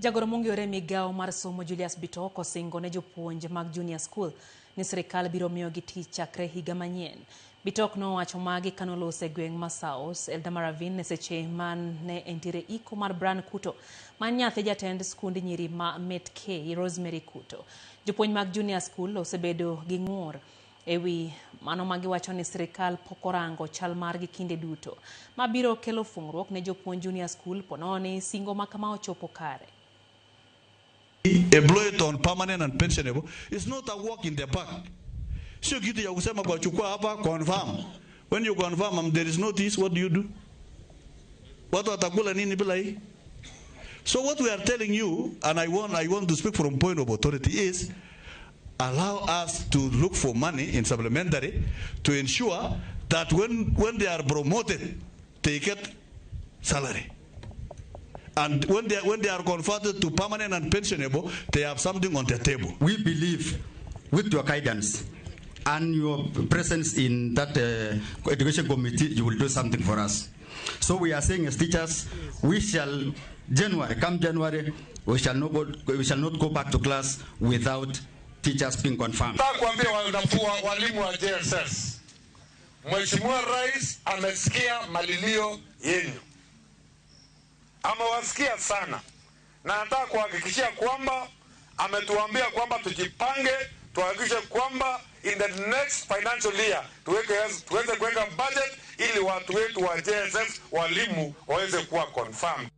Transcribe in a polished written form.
Jagoro mong'ere migao mar somo Julius Bitok osingo ne jopuonj mag junior school ni sirkal biro miyogi tich chakre higa manyien. Bitok nowacho magi kanolose e gweng' ma South Eldamaravine ne seche man ne entiere iko mar Bran Kuto man nyathi jatend skund nyiri ma Met-K Rosemary Kuto. Jopuonj mag junior school osebedo gi ng'ur ewi mano magiwacho ni sirkal pok orango chal margi kinde duto mabiro kelo fungruok ne jopuonj junior school pononi singo makama ochopo kare. Employed on permanent and pensionable is not a walk in the park. Sio kitu ya kusema kwa chukua hapa confirm. When you confirm there is notice, what do? Watu watakula nini bila hii? So what we are telling you, and I want to speak from point of authority, is allow us to look for money in supplementary to ensure that when they are promoted, they get salary. And when they are converted to permanent and pensionable, they have something on the table. We believe with your guidance and your presence in that education committee, you will do something for us. So we are saying as teachers, we shall, come January, we shall not go back to class without teachers being confirmed. Kuambia walimu wa JSS, Mheshimiwa Rais amesikia malilio yenu. Amewasikia sana. Na nataka kuhakikishia kwamba ametuambia kwamba tujipange, tuhakikishe kwamba in the next financial year tuweze kuweka budget ili watu wetu wa JSS walimu waweze kuwa confirmed.